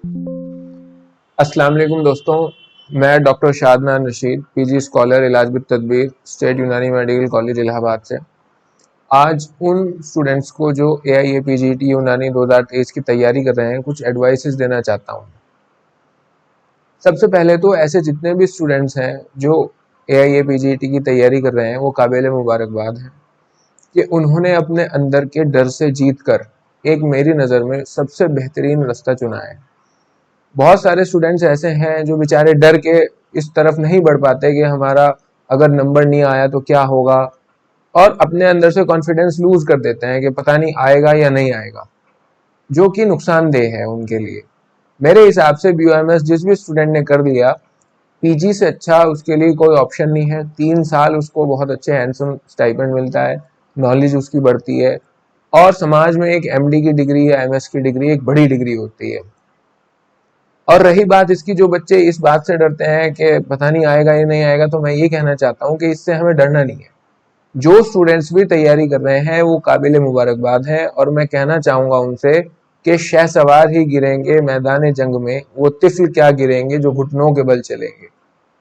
अस्सलाम वालेकुम दोस्तों, मैं डॉक्टर शादनान रशीद, पीजी स्कॉलर इलाज बिल तदबीर, स्टेट यूनानी मेडिकल कॉलेज इलाहाबाद से आज उन स्टूडेंट्स को जो AIA-PGT यूनानी 2023 की तैयारी कर रहे हैं कुछ एडवाइसेस देना चाहता हूँ। सबसे पहले तो ऐसे जितने भी स्टूडेंट्स हैं जो AIA-PGT की तैयारी कर रहे हैं वो काबिल मुबारकबाद हैं कि उन्होंने अपने अंदर के डर से जीत कर एक मेरी नज़र में सबसे बेहतरीन रास्ता चुना है। बहुत सारे स्टूडेंट्स ऐसे हैं जो बेचारे डर के इस तरफ नहीं बढ़ पाते कि हमारा अगर नंबर नहीं आया तो क्या होगा, और अपने अंदर से कॉन्फिडेंस लूज कर देते हैं कि पता नहीं आएगा या नहीं आएगा, जो कि नुकसानदेह है उनके लिए। मेरे हिसाब से BOMS जिस भी स्टूडेंट ने कर लिया, PG से अच्छा उसके लिए कोई ऑप्शन नहीं है। 3 साल उसको बहुत अच्छे हैंडसम स्टाइपेंड मिलता है, नॉलेज उसकी बढ़ती है, और समाज में एक MD की डिग्री या MS की डिग्री एक बड़ी डिग्री होती है। और रही बात इसकी, जो बच्चे इस बात से डरते हैं कि पता नहीं आएगा या नहीं आएगा, तो मैं ये कहना चाहता हूँ कि इससे हमें डरना नहीं है। जो स्टूडेंट्स भी तैयारी कर रहे हैं वो काबिल मुबारकबाद हैं, और मैं कहना चाहूँगा उनसे कि शहसवार ही गिरेंगे मैदान जंग में, वो तिफल क्या गिरेंगे जो घुटनों के बल चलेंगे।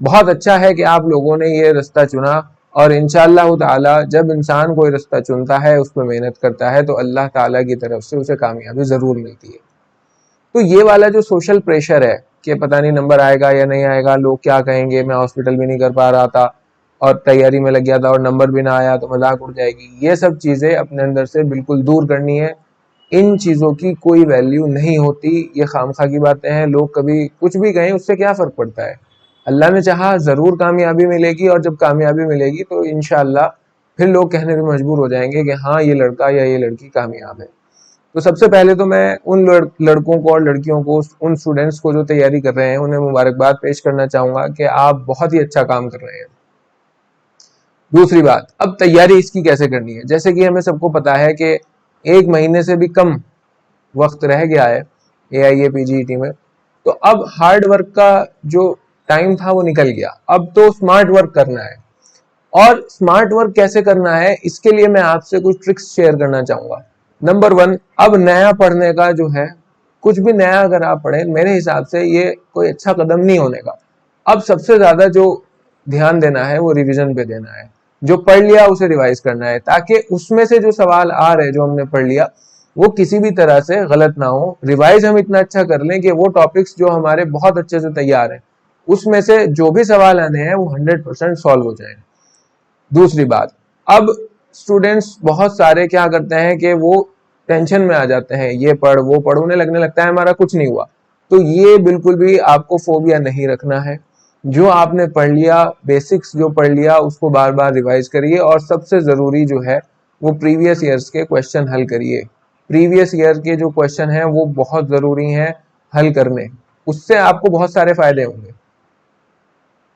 बहुत अच्छा है कि आप लोगों ने ये रास्ता चुना, और इंशाअल्लाह ताला जब इंसान कोई रास्ता चुनता है, उस पर मेहनत करता है, तो अल्लाह ताला की तरफ से उसे कामयाबी ज़रूर मिलती है। तो ये वाला जो सोशल प्रेशर है कि पता नहीं नंबर आएगा या नहीं आएगा, लोग क्या कहेंगे, मैं हॉस्पिटल भी नहीं कर पा रहा था और तैयारी में लग गया था और नंबर भी ना आया तो मजाक उड़ जाएगी, ये सब चीज़ें अपने अंदर से बिल्कुल दूर करनी है। इन चीज़ों की कोई वैल्यू नहीं होती, ये खामखा की बातें हैं। लोग कभी कुछ भी कहें, उससे क्या फ़र्क पड़ता है। अल्लाह ने चाहा ज़रूर कामयाबी मिलेगी, और जब कामयाबी मिलेगी तो इंशाअल्लाह फिर लोग कहने पर मजबूर हो जाएंगे कि हाँ, ये लड़का या ये लड़की कामयाब है। तो सबसे पहले तो मैं उन लड़कों को और लड़कियों को, उन स्टूडेंट्स को जो तैयारी कर रहे हैं, उन्हें मुबारकबाद पेश करना चाहूँगा कि आप बहुत ही अच्छा काम कर रहे हैं। दूसरी बात, अब तैयारी इसकी कैसे करनी है। जैसे कि हमें सबको पता है कि 1 महीने से भी कम वक्त रह गया है AIA-PGT में, तो अब हार्ड वर्क का जो टाइम था वो निकल गया। अब तो स्मार्ट वर्क करना है, और स्मार्ट वर्क कैसे करना है इसके लिए मैं आपसे कुछ ट्रिक्स शेयर करना चाहूँगा। नंबर 1, अब नया पढ़ने का जो है, कुछ भी नया अगर आप पढ़ें, मेरे हिसाब से ये कोई अच्छा कदम नहीं होने का। अब सबसे ज़्यादा जो ध्यान देना है वो रिवीजन पे देना है। जो पढ़ लिया उसे रिवाइज करना है, ताकि उसमें से जो सवाल आ रहे जो हमने पढ़ लिया वो किसी भी तरह से गलत ना हो। रिवाइज हम इतना अच्छा कर लें कि वो टॉपिक्स जो हमारे बहुत अच्छे से तैयार हैं, उसमें से जो भी सवाल आने हैं वो 100% सॉल्व हो जाए। दूसरी बात, अब स्टूडेंट्स बहुत सारे क्या करते हैं कि वो टेंशन में आ जाते हैं, ये पढ़ वो पढ़, उन्हें लगने लगता है हमारा कुछ नहीं हुआ। तो ये बिल्कुल भी आपको फोबिया नहीं रखना है। जो आपने पढ़ लिया, बेसिक्स जो पढ़ लिया, उसको बार बार रिवाइज करिए, और सबसे ज़रूरी जो है वो प्रीवियस ईयर्स के क्वेश्चन हल करिए। प्रीवियस ईयर के जो क्वेश्चन हैं वो बहुत ज़रूरी हैं हल करने, उससे आपको बहुत सारे फायदे होंगे।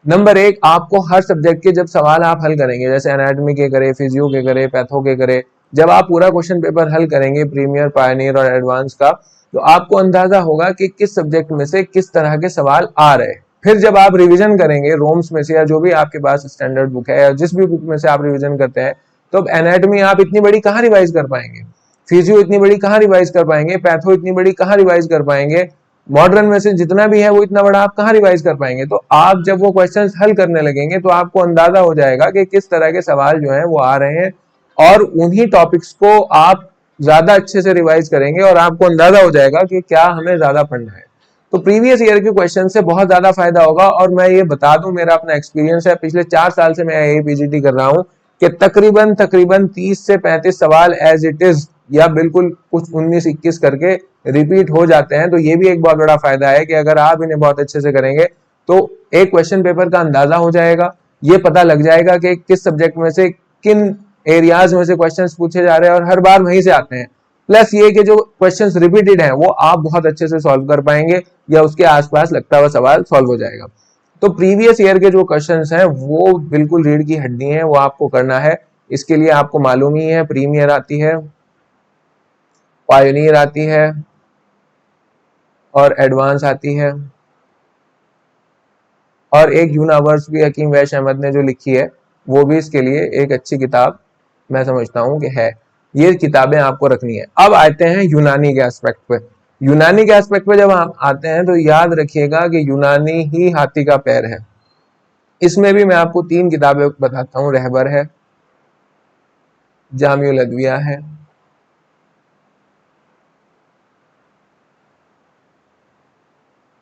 नंबर 1, आपको हर सब्जेक्ट के जब सवाल आप हल करेंगे, जैसे एनाटॉमी के करे, फिजियो के करे, पैथो के करे, जब आप पूरा क्वेश्चन पेपर हल करेंगे प्रीमियर, पायनियर और एडवांस का, तो आपको अंदाजा होगा कि किस सब्जेक्ट में से किस तरह के सवाल आ रहे हैं। फिर जब आप रिवीजन करेंगे रोम्स में से, या जो भी आपके पास स्टैंडर्ड बुक है, या जिस भी बुक में से आप रिवीजन करते हैं, तो अब एनाटॉमी आप इतनी बड़ी कहाँ रिवाइज कर पाएंगे, फिजियो इतनी बड़ी कहाँ रिवाइज कर पाएंगे, पैथो इतनी बड़ी कहाँ रिवाइज कर पाएंगे, मॉडर्न में से जितना भी है वो इतना बड़ा आप कहाँ रिवाइज कर पाएंगे। तो आप जब वो क्वेश्चंस हल करने लगेंगे तो आपको अंदाजा हो जाएगा कि किस तरह के सवाल जो हैं वो आ रहे हैं, और उन्हीं टॉपिक्स को आप ज्यादा अच्छे से रिवाइज करेंगे, और आपको अंदाजा हो जाएगा कि क्या हमें ज्यादा पढ़ना है। तो प्रीवियस ईयर के क्वेश्चन से बहुत ज्यादा फायदा होगा। और मैं ये बता दूं, मेरा अपना एक्सपीरियंस है, पिछले 4 साल से मैं AIA-PGT कर रहा हूं, कि तकरीबन तकरीबन 30 से 35 सवाल एज इट इज, या बिल्कुल कुछ 19-21 करके रिपीट हो जाते हैं। तो ये भी एक बहुत बड़ा फायदा है कि अगर आप इन्हें बहुत अच्छे से करेंगे तो एक क्वेश्चन पेपर का अंदाजा हो जाएगा, ये पता लग जाएगा कि किस सब्जेक्ट में से किन एरियाज में से क्वेश्चंस पूछे जा रहे हैं, और हर बार वहीं से आते हैं। प्लस ये कि जो क्वेश्चंस रिपीटेड हैं वो आप बहुत अच्छे से सॉल्व कर पाएंगे, या उसके आसपास लगता हुआ सवाल सॉल्व हो जाएगा। तो प्रीवियस ईयर के जो क्वेश्चंस हैं वो बिल्कुल रीढ़ की हड्डी हैं, वो आपको करना है। इसके लिए आपको मालूम ही है, प्रीमियर आती है, पायोनियर आती है, और एडवांस आती है, और एक यूनिवर्स भी हकीम वैश अहमद ने जो लिखी है, वो भी इसके लिए एक अच्छी किताब मैं समझता हूँ कि है। ये किताबें आपको रखनी है। अब आते हैं यूनानी के एस्पेक्ट पे। यूनानी के एस्पेक्ट पे जब आप आते हैं तो याद रखिएगा कि यूनानी ही हाथी का पैर है। इसमें भी मैं आपको 3 किताबें बताता हूँ, रहबर है, जामिउल अदविया है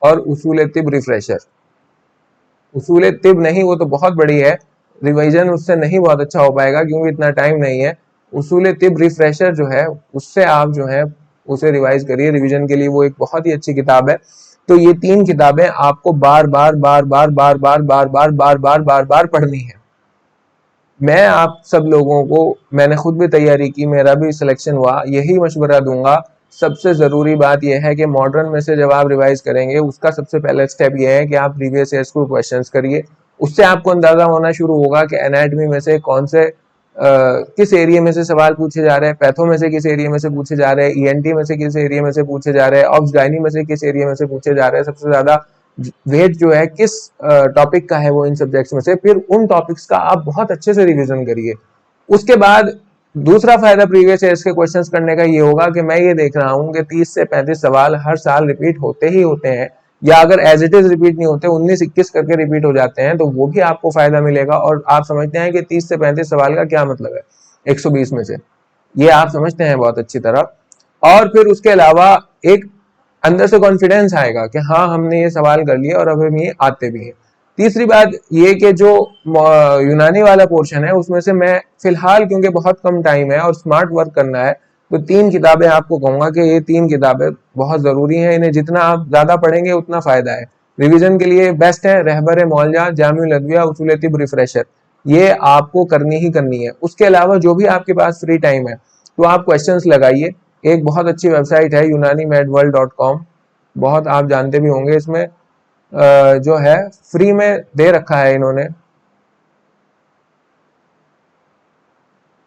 और उसूल तिब रिफ्रेशर। उसूल तिब नहीं, वो तो बहुत बड़ी है, रिवीजन उससे नहीं बहुत अच्छा हो पाएगा क्योंकि इतना टाइम नहीं है। उसूल तिब रिफ्रेशर जो है उससे आप जो है उसे रिवाइज करिए रिवीजन के लिए, वो एक बहुत ही अच्छी किताब है। तो ये 3 किताबें आपको बार बार बार बार बार बार बार बार बार बार बार बार पढ़नी है। मैं आप सब लोगों को, मैंने खुद भी तैयारी की, मेरा भी सिलेक्शन हुआ, यही मशवरा दूंगा। सबसे जरूरी बात यह है कि मॉडर्न में से जब आप रिवाइज करेंगे उसका सबसे पहला स्टेप यह है कि आप प्रीवियस ईयर्स को क्वेश्चंस करिए। उससे आपको अंदाजा होना शुरू होगा कि एनाटॉमी में से कौन से किस एरिया में से सवाल पूछे जा रहे हैं, पैथो में से किस एरिया में से पूछे जा रहे हैं, ईएनटी में से किस एरिया में से पूछे जा रहे हैं, ऑब्स गायनी में से किस एरिया में से पूछे जा रहे हैं, सबसे ज्यादा वेट जो है किस टॉपिक का है वो इन सब्जेक्ट्स में से। फिर उन टॉपिक्स का आप बहुत अच्छे से रिवीजन करिए। उसके बाद दूसरा फायदा प्रीवियस ईयर्स के क्वेश्चंस करने का ये होगा कि मैं ये देख रहा हूं कि 30 से 35 सवाल हर साल रिपीट होते ही होते हैं, या अगर एज इट इज रिपीट नहीं होते 19-21 करके रिपीट हो जाते हैं, तो वो भी आपको फायदा मिलेगा। और आप समझते हैं कि 30 से 35 सवाल का क्या मतलब है 120 में से, ये आप समझते हैं बहुत अच्छी तरह। और फिर उसके अलावा एक अंदर से कॉन्फिडेंस आएगा कि हाँ हमने ये सवाल कर लिया और अब हम ये आते भी हैं। तीसरी बात ये कि जो यूनानी वाला पोर्शन है उसमें से मैं फिलहाल, क्योंकि बहुत कम टाइम है और स्मार्ट वर्क करना है, तो 3 किताबें आपको कहूंगा कि ये 3 किताबें बहुत जरूरी हैं। इन्हें जितना आप ज्यादा पढ़ेंगे उतना फायदा है। रिवीजन के लिए बेस्ट है रहबर मौलजा, जामिउल अदविया, उसूल तिब, रिफ्रेशर। ये आपको करनी ही करनी है। उसके अलावा जो भी आपके पास फ्री टाइम है तो आप क्वेश्चंस लगाइए। एक बहुत अच्छी वेबसाइट है unanimadworld.com, बहुत आप जानते भी होंगे। इसमें जो है फ्री में दे रखा है इन्होंने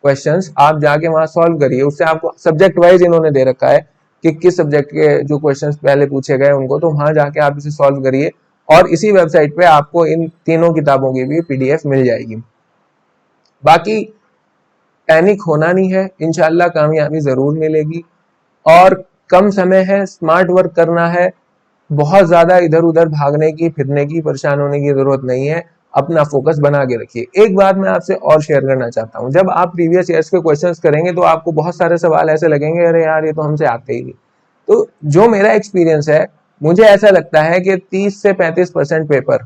क्वेश्चंस, आप जाके वहां सॉल्व करिए। उससे आपको सब्जेक्ट वाइज इन्होंने दे रखा है कि किस सब्जेक्ट के जो क्वेश्चंस पहले पूछे गए उनको, तो वहां जाके आप इसे सॉल्व करिए। और इसी वेबसाइट पे आपको इन तीनों किताबों की भी पीडीएफ मिल जाएगी। बाकी पैनिक होना नहीं है, इंशाल्लाह कामयाबी जरूर मिलेगी। और कम समय है, स्मार्ट वर्क करना है, बहुत ज्यादा इधर उधर भागने की फिरने की परेशान होने की जरूरत नहीं है। अपना फोकस बना के रखिए। एक बात मैं आपसे और शेयर करना चाहता हूं, जब आप प्रीवियस ईयर्स के क्वेश्चंस करेंगे तो आपको बहुत सारे सवाल ऐसे लगेंगे अरे यार ये तो हमसे आते ही नहीं। तो जो मेरा एक्सपीरियंस है, मुझे ऐसा लगता है कि 30 से 35% पेपर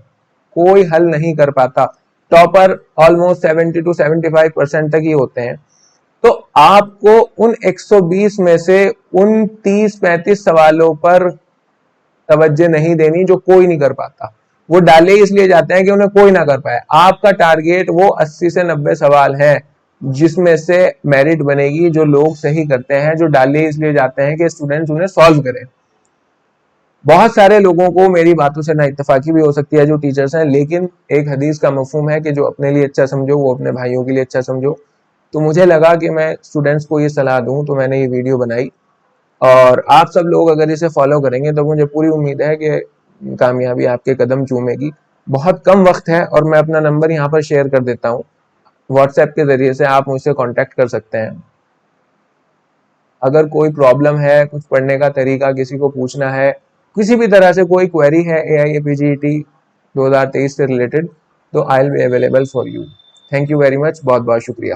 कोई हल नहीं कर पाता। टॉपर ऑलमोस्ट 70 to 75% तक ही होते हैं। तो आपको उन 120 में से उन 30-35 सवालों पर तवज्जो नहीं देनी जो कोई नहीं कर पाता। वो डाले इसलिए जाते हैं कि उन्हें कोई ना कर पाए। आपका टारगेट वो 80 से 90 सवाल है जिसमें से मेरिट बनेगी जो लोग सही करते हैं, जो डाले इसलिए जाते हैं कि स्टूडेंट्स उन्हें सॉल्व करें। बहुत सारे लोगों को मेरी बातों से ना इत्तेफाकी भी हो सकती है जो टीचर्स हैं, लेकिन एक हदीस का मफहूम है कि जो अपने लिए अच्छा समझो वो अपने भाइयों के लिए अच्छा समझो। तो मुझे लगा कि मैं स्टूडेंट्स को ये सलाह दूं, तो मैंने ये वीडियो बनाई। और आप सब लोग अगर इसे फॉलो करेंगे तो मुझे पूरी उम्मीद है कि कामयाबी आपके कदम चूमेगी। बहुत कम वक्त है और मैं अपना नंबर यहाँ पर शेयर कर देता हूँ। व्हाट्सएप के जरिए से आप मुझसे कांटेक्ट कर सकते हैं। अगर कोई प्रॉब्लम है, कुछ पढ़ने का तरीका किसी को पूछना है, किसी भी तरह से कोई क्वेरी है AIAPGET 2023 से रिलेटेड, तो I will be available for you. Thank you very much, बहुत बहुत शुक्रिया।